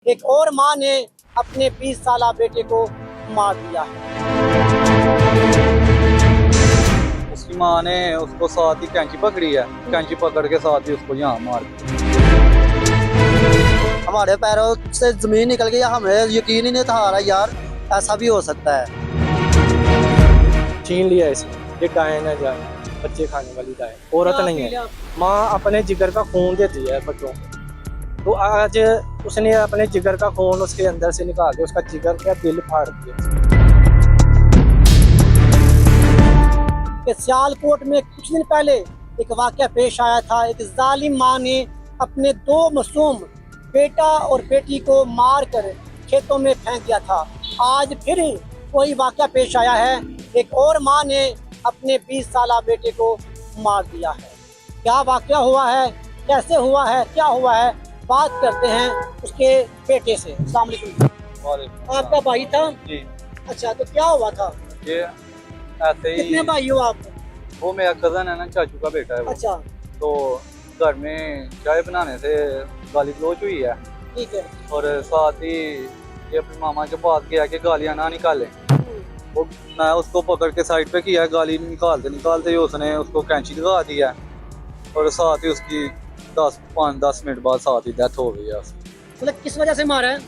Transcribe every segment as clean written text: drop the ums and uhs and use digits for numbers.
एक और मां ने अपने 20 साला बेटे को मार दिया है। उसकी माँ ने उसको साथ ही कैंची पकड़ी है, कैंची पकड़ के साथ ही उसको यहाँ मार दिया। हमारे पैरों से जमीन निकल गई, हमें यकीन ही नहीं था रहा यार ऐसा भी हो सकता है। छीन लिया इसे, ये गाय ना जाए, बच्चे खाने वाली गाय, औरत क्या नहीं फील है। आप? माँ अपने जिगर का खून देती है बच्चों को, तो आज उसने अपने जिगर का खून उसके अंदर से निकाल के उसका जिगर का दिल फाड़ दिया। कि सियालकोट में कुछ दिन पहले एक वाकया पेश आया था। एक जालिम मां ने अपने 2 मासूम बेटा और बेटी को मार कर खेतों में फेंक दिया था। आज फिर कोई वाकया पेश आया है, एक और मां ने अपने 20 साला बेटे को मार दिया है। क्या वाकया हुआ है, कैसे हुआ है, क्या हुआ है, बात करते हैं उसके बेटे से। अस्सलाम वालेकुम। आपका भाई था? जी, अच्छा, तो क्या हुआ था? ये ऐसे ही कितने भाई हो आप? वो मेरा कजन है ना, चाचू का बेटा है वो। अच्छा, तो घर में चाय बनाने से गाली गलौज हुई है ठीक है। और साथ ही ये अपने मामा के पास गया कि गालियाँ ना निकाले। वो मैं उसको पकड़ के साइड पे किया, गाली निकालते ही उसने उसको कैंची लगा दिया और साथ ही उसकी 5-10 मिनट बाद साथ ही डेथ हो गई है उसकी। मतलब किस वजह से मारा है?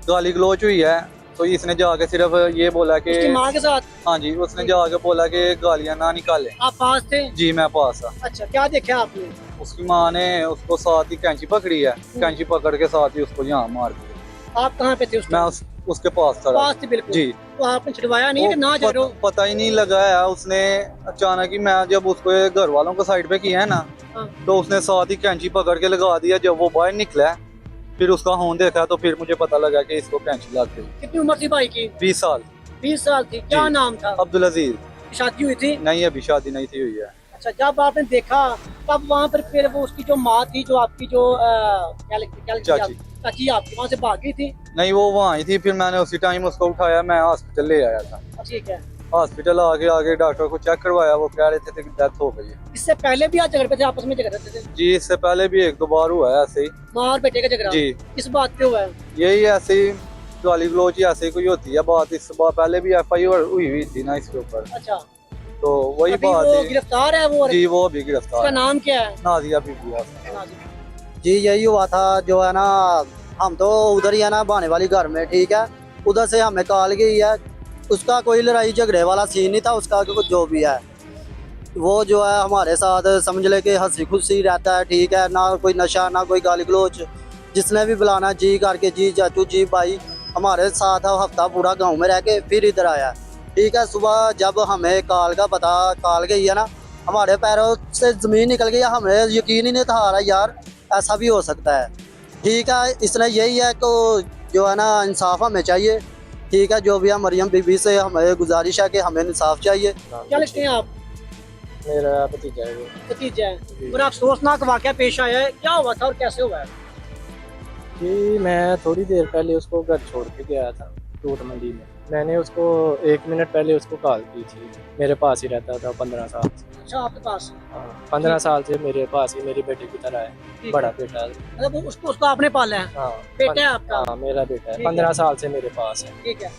गाली गलौज हुई है तो इसने जाके सिर्फ ये बोला कि उसकी माँ के साथ? हाँ जी, उसने जाके बोला कि गालियाँ ना निकाले। आप पास थे? जी मैं पास था। अच्छा, क्या देखा आपने? उसकी माँ ने उसको साथ ही कैंची पकड़ी है, कैंची पकड़ के साथ ही उसको यहाँ मार दिया। आप कहाँ पे थे उस मैं टाइम? उसके पास था। पास थे बिल्कुल। जी, तो आपने छुड़वाया नहीं कि ना जा रहे हो? पता ही नहीं लगा है। उसने अचानक ही, मैं जब उसको घर वालों को साइड पे किया है ना, हाँ। तो उसने साथ ही कैंची पकड़ के लगा दिया। जब वो बाहर निकला फिर उसका होन देखा तो फिर मुझे पता लगा कि इसको कैंची लग गई। कितनी उम्र थी भाई की? 20 साल। 20 साल थी। क्या जी। नाम था? अब्दुल अजीज। शादी हुई थी? नहीं, अभी शादी नहीं थी हुई है। अच्छा, जब आपने देखा तब वहाँ पर फिर वो उसकी जो माँ थी, जो आपकी जो चाची। चाची आपकी, वहाँ से भाग गई थी? नहीं, वो वहाँ ही थी। फिर मैंने उसी टाइम उसको उठाया, मैं हॉस्पिटल ले आया था। ठीक है। हॉस्पिटल आगे डॉक्टर को चेक करवाया, वो कह रहे थे कि डेथ हो गई है। इससे पहले भी आज झगड़ते थे, आपस में झगड़ते थे? जी, इससे पहले भी 1-2 बार हुआ है ऐसे ही। माँ और बेटे का झगड़ा? जी। किस बात पे हुआ है? यही ऐसे ही गाली गलौज ही ऐसे ही कोई होती है बात। इस बार पहले भी FIR हुई थी ना इसके ऊपर, अच्छा, तो वही अभी बात वो है। गिरफ्तार है वो? जी, वो भी गिरफ्तार उसका है। नाम क्या है? नाजिया बीबी है। जी यही हुआ था जो है ना, हम तो उधर ही है ना बहाने वाली घर में, ठीक है। उधर से हमें कॉल गई है, उसका कोई लड़ाई झगड़े वाला सीन नहीं था उसका, कुछ जो भी है वो जो है हमारे साथ समझ ले कि हंसी खुशी रहता है, ठीक है। ना कोई नशा ना कोई गाली गलोच, जिसने भी बुलाना जी करके जी चाचू जी भाई, हमारे साथ हफ्ता पूरा गांव में रह के फिर इधर आया, ठीक है। सुबह जब हमें कॉल गई है ना, हमारे पैरों से ज़मीन निकल गई, हमें यकीन ही नहीं था रहा यार ऐसा भी हो सकता है, ठीक है। इसलिए यही है कि जो है ना इंसाफ हमें चाहिए, ठीक है। जो भी है मरियम बीबी से हमें गुजारिश है कि हमें इंसाफ चाहिए। क्या लगते हैं आप? मेरा भतीजा है वो। भतीजा है। और अफसोसनाक वाकया पेश आया है, क्या हुआ था और कैसे हुआ है? जी, मैं थोड़ी देर पहले उसको घर छोड़ के गया था टूट मंडी में। मैंने उसको 1 मिनट पहले उसको कॉल की थी। मेरे पास ही रहता था 15 साल से। अच्छा, आपके पास? हाँ, 15 साल से मेरे पास ही, मेरी बेटी की तरह है, ठीक बड़ा है। बेटा है। मतलब उसको आपने पाला है? हाँ, बेटा है आपका? हाँ मेरा बेटा है, ठीक है। 15 साल से मेरे पास है। ठीक है।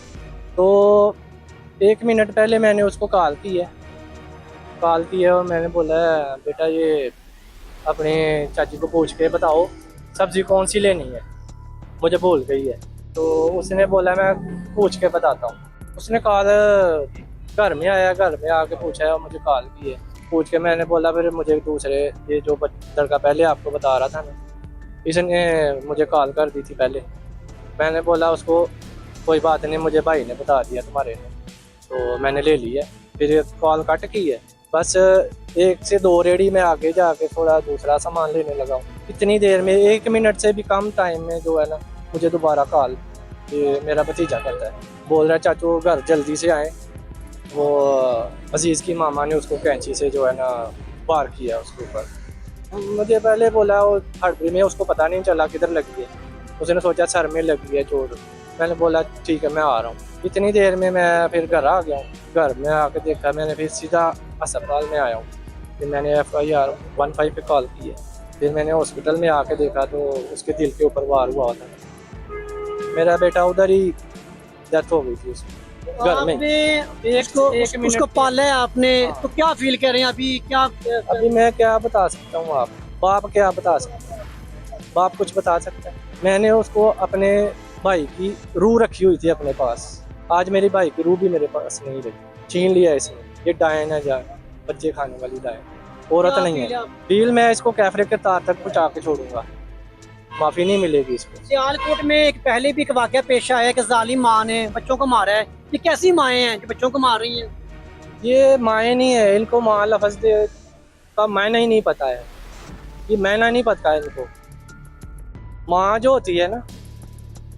तो 1 मिनट पहले मैंने उसको कॉल की है और मैंने बोला बेटा ये अपने चाची को पूछ के बताओ सब्जी कौन सी लेनी है, मुझे भूल गई है। तो उसने बोला मैं पूछ के बताता हूँ। उसने कॉल घर में आया, घर में आके पूछा और मुझे कॉल की है। पूछ के मैंने बोला फिर मुझे दूसरे ये जो लड़का पहले आपको बता रहा था ना, इसने मुझे कॉल कर दी थी पहले। मैंने बोला उसको कोई बात नहीं, मुझे भाई ने बता दिया तुम्हारे ने, तो मैंने ले ली है। फिर कॉल कट की है, बस 1 से 2 रेडी में आगे जाके थोड़ा दूसरा सामान लेने लगा हूँ। इतनी देर में 1 मिनट से भी कम टाइम में जो है ना मुझे दोबारा कॉल ये मेरा भतीजा करता है, बोल रहा है चाचू घर जल्दी से आए। वो अजीज़ की मामा ने उसको कैंची से जो है ना वार किया उसके ऊपर। मुझे पहले बोला वो हड़बड़ी में उसको पता नहीं चला किधर लगी है, उसने सोचा सर में लगी है चोट। मैंने बोला ठीक है मैं आ रहा हूँ। इतनी देर में मैं फिर घर आ गया हूँ। घर में आके देखा मैंने, फिर सीधा अस्पताल में आया हूँ। फिर मैंने FIR 15 पे कॉल की है। फिर मैंने हॉस्पिटल में आके देखा तो उसके दिल के ऊपर वार हुआ था। मेरा बेटा उधर ही डेथ हो गई थी उसकी घर में। आपने उसको पाला है आपने, तो क्या फील कर रहे हैं अभी? क्या अभी मैं क्या बता सकता हूँ, आप बाप क्या बता सकता है? बाप कुछ बता सकता है? मैंने उसको अपने भाई की रूह रखी हुई थी अपने पास, आज मेरे भाई की रूह भी मेरे पास नहीं रही, छीन लिया इसने। ये डायन है, जान बच्चे खाने वाली डायन, औरत क्या नहीं फील है। आप? डील मैं इसको कैफरे के तार तक पहुँचा के छोड़ूंगा, माफ़ी नहीं मिलेगी इसको। सियालकोट में एक पहले भी एक वाकया पेश आया कि जालिम माँ ने बच्चों को मारा है। ये कैसी माएँ हैं जो बच्चों को मार रही हैं? ये माए नहीं है, इनको माँ लफ्ज़ दे का मायना ही नहीं पता है, ये मायना नहीं पता है इनको। माँ जो होती है ना,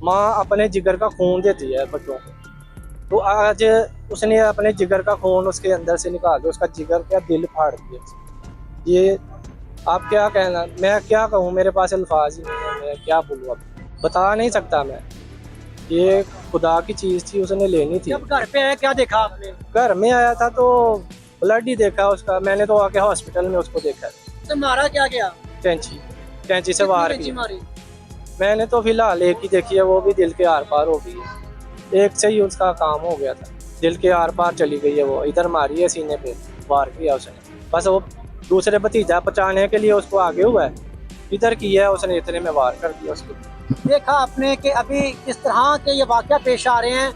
माँ अपने जिगर का खून देती है बच्चों को, तो आज उसने अपने जिगर का खून उसके अंदर से निकाल दिया, उसका जिगर क्या दिल फाड़ दिया। ये आप क्या कहना, मैं क्या कहूँ, मेरे पास अल्फाज ही नहीं है, मैं क्या बोलूँ, अब बता नहीं सकता मैं। ये खुदा की चीज़ थी, उसने लेनी थी। जब घर पे आया क्या देखा आपने? घर में आया था तो ब्लड ही देखा उसका, मैंने तो आके हॉस्पिटल में उसको देखा, तो मारा क्या गया? कैंची से वार कितनी किया। मारी? मैंने तो फिलहाल एक ही देखी है, वो भी दिल के आर पार हो गई है, एक से ही उसका काम हो गया था, दिल के आर पार चली गई है। वो इधर मारी है सीने पे, वार किया उसने, बस वो दूसरे भतीजा बचाने के लिए उसको आगे हुआ है, इधर किया है उसने, इतने में वार कर दिया उसको। देखा आपने कि अभी किस तरह के ये वाकया पेश आ रहे हैं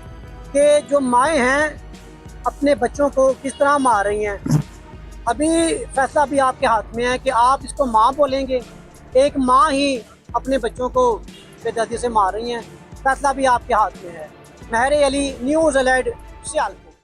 कि जो माएँ हैं अपने बच्चों को किस तरह मार रही हैं। अभी फैसला भी आपके हाथ में है कि आप इसको माँ बोलेंगे, एक माँ ही अपने बच्चों को बेदर्दी से मार रही हैं। फैसला भी आपके हाथ में है। महरे अली, न्यूज़ अलर्ट, सियालकोट।